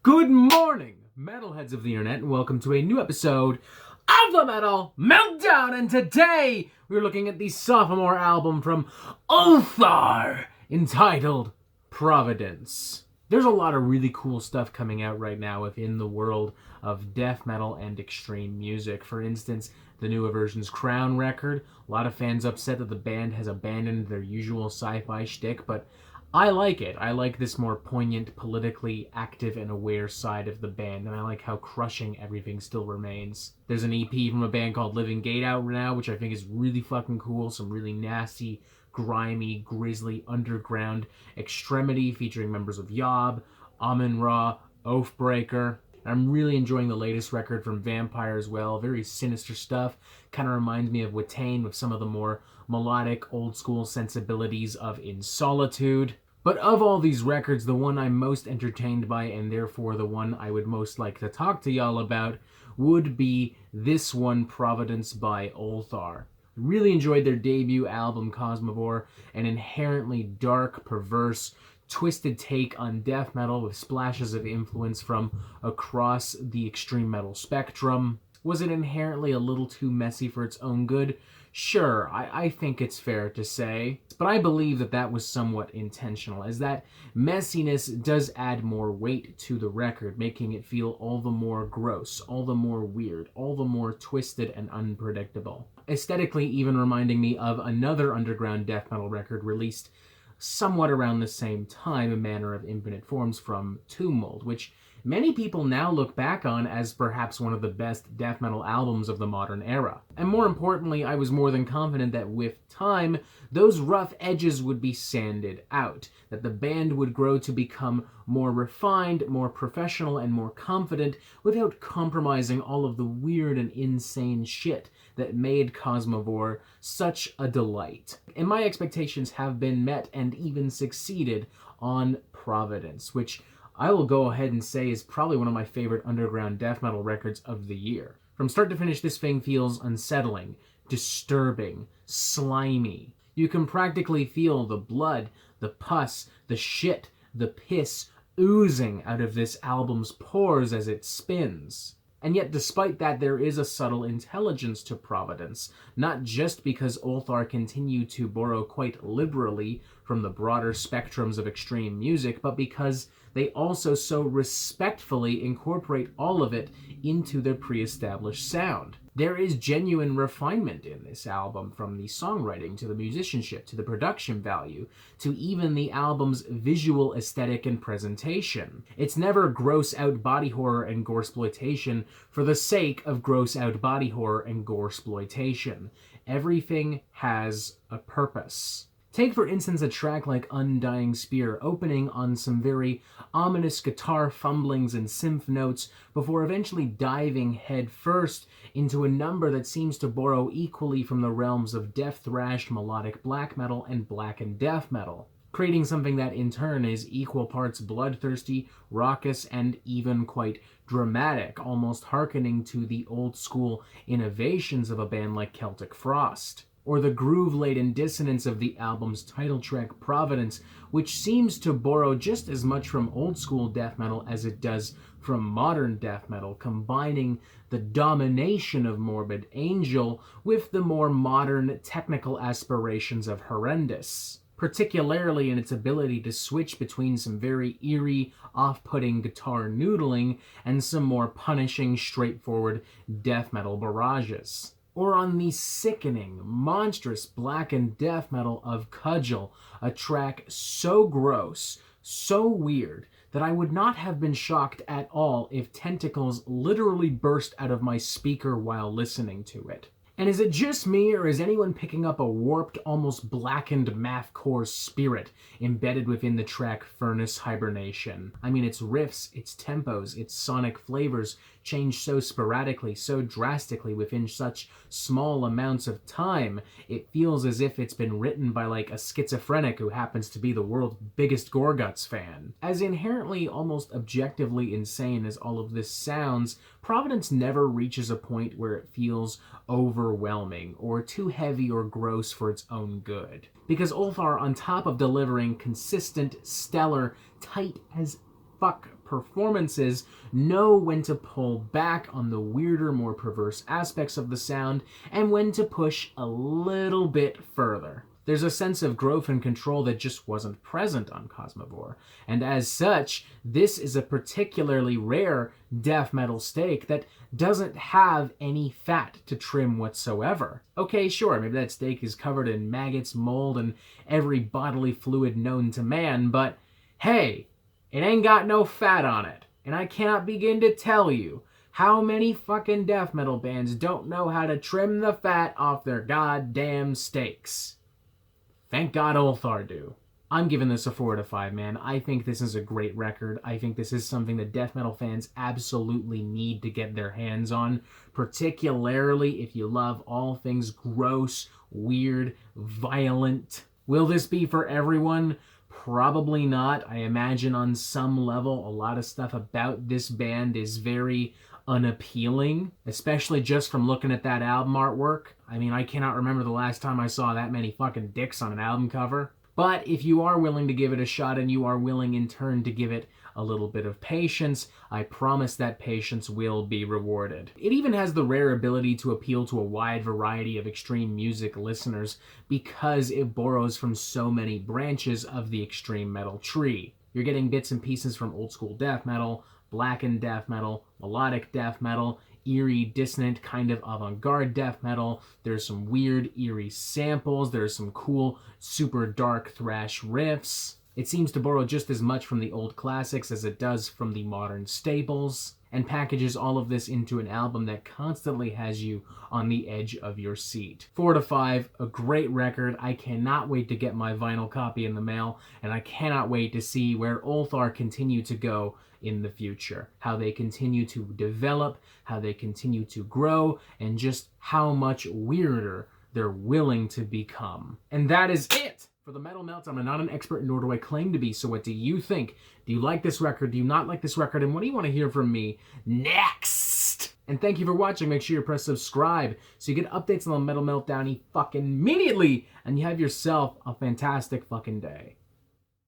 Good morning, metalheads of the internet, and welcome to a new episode of the Metal Meltdown. And today, we're looking at the sophomore album from Ulthar, entitled Providence. There's a lot of really cool stuff coming out right now within the world of death metal and extreme music. For instance, the new Aversion's Crown record. A lot of fans upset that the band has abandoned their usual sci-fi shtick, but I like it. I like this more poignant, politically active and aware side of the band, and I like how crushing everything still remains. There's an EP from a band called Living Gate out now, which I think is really fucking cool. Some really nasty, grimy, grisly, underground extremity featuring members of Yob, Amun-Ra, Oathbreaker. I'm really enjoying the latest record from Vampire as well. Very sinister stuff. Kind of reminds me of Watain with some of the more melodic, old-school sensibilities of In Solitude. But of all these records, the one I'm most entertained by, and therefore the one I would most like to talk to y'all about, would be this one, Providence by Ulthar. Really enjoyed their debut album, Cosmivore, an inherently dark, perverse, twisted take on death metal with splashes of influence from across the extreme metal spectrum. Was it inherently a little too messy for its own good? Sure, I think it's fair to say, but I believe that was somewhat intentional, as that messiness does add more weight to the record, making it feel all the more gross, all the more weird, all the more twisted and unpredictable. Aesthetically even reminding me of another underground death metal record released somewhat around the same time, A Manner of Infinite Forms from Tomb Mold, which many people now look back on as perhaps one of the best death metal albums of the modern era. And more importantly, I was more than confident that with time, those rough edges would be sanded out, that the band would grow to become more refined, more professional, and more confident without compromising all of the weird and insane shit that made Cosmivore such a delight. And my expectations have been met and even succeeded on Providence, which I will go ahead and say is probably one of my favorite underground death metal records of the year. From start to finish, this thing feels unsettling, disturbing, slimy. You can practically feel the blood, the pus, the shit, the piss oozing out of this album's pores as it spins. And yet, despite that, there is a subtle intelligence to Providence, not just because Ulthar continue to borrow quite liberally from the broader spectrums of extreme music, but because they also so respectfully incorporate all of it into their pre-established sound. There is genuine refinement in this album, from the songwriting to the musicianship to the production value to even the album's visual aesthetic and presentation. It's never gross-out body horror and goresploitation for the sake of gross-out body horror and goresploitation. Everything has a purpose. Take, for instance, a track like Undying Spear, opening on some very ominous guitar fumblings and synth notes before eventually diving head first into a number that seems to borrow equally from the realms of death thrash, melodic black metal, and blackened death metal, creating something that in turn is equal parts bloodthirsty, raucous, and even quite dramatic, almost hearkening to the old-school innovations of a band like Celtic Frost. Or the groove-laden dissonance of the album's title track, Providence, which seems to borrow just as much from old-school death metal as it does from modern death metal, combining the domination of Morbid Angel with the more modern technical aspirations of Horrendous, particularly in its ability to switch between some very eerie, off-putting guitar noodling and some more punishing, straightforward death metal barrages. Or on the sickening, monstrous blackened death metal of Cudgel, a track so gross, so weird, that I would not have been shocked at all if tentacles literally burst out of my speaker while listening to it. And is it just me, or is anyone picking up a warped, almost blackened mathcore spirit embedded within the track Furnace Hibernation? I mean, its riffs, its tempos, its sonic flavors change so sporadically, so drastically within such small amounts of time, it feels as if it's been written by like a schizophrenic who happens to be the world's biggest Gorguts fan. As inherently, almost objectively insane as all of this sounds, Providence never reaches a point where it feels overwhelming or too heavy or gross for its own good. Because Ulthar, on top of delivering consistent, stellar, tight as fuck performances know when to pull back on the weirder, more perverse aspects of the sound and when to push a little bit further. There's a sense of growth and control that just wasn't present on Cosmivore, and as such, this is a particularly rare death metal steak that doesn't have any fat to trim whatsoever. Okay, sure, maybe that steak is covered in maggots, mold, and every bodily fluid known to man, but hey, it ain't got no fat on it, and I cannot begin to tell you how many fucking death metal bands don't know how to trim the fat off their goddamn steaks. Thank God Ulthar do. I'm giving this a 4 out of 5, man. I think this is a great record. I think this is something that death metal fans absolutely need to get their hands on, particularly if you love all things gross, weird, violent. Will this be for everyone? Probably not. I imagine on some level a lot of stuff about this band is very unappealing, especially just from looking at that album artwork. I mean, I cannot remember the last time I saw that many fucking dicks on an album cover. But if you are willing to give it a shot and you are willing in turn to give it a little bit of patience, I promise that patience will be rewarded. It even has the rare ability to appeal to a wide variety of extreme music listeners because it borrows from so many branches of the extreme metal tree. You're getting bits and pieces from old school death metal, blackened death metal, melodic death metal, eerie, dissonant kind of avant-garde death metal. There's some weird, eerie samples. There's some cool, super dark thrash riffs. It seems to borrow just as much from the old classics as it does from the modern staples, and packages all of this into an album that constantly has you on the edge of your seat. 4 out of 5, a great record. I cannot wait to get my vinyl copy in the mail, and I cannot wait to see where Ulthar continue to go in the future. How they continue to develop, how they continue to grow, and just how much weirder they're willing to become. And that is it for the Metal Meltdown. I'm not an expert, nor do I claim to be, so what do you think? Do you like this record? Do you not like this record? And what do you want to hear from me next? And thank you for watching. Make sure you press subscribe so you get updates on the Metal Meltdown fucking immediately, and you have yourself a fantastic fucking day.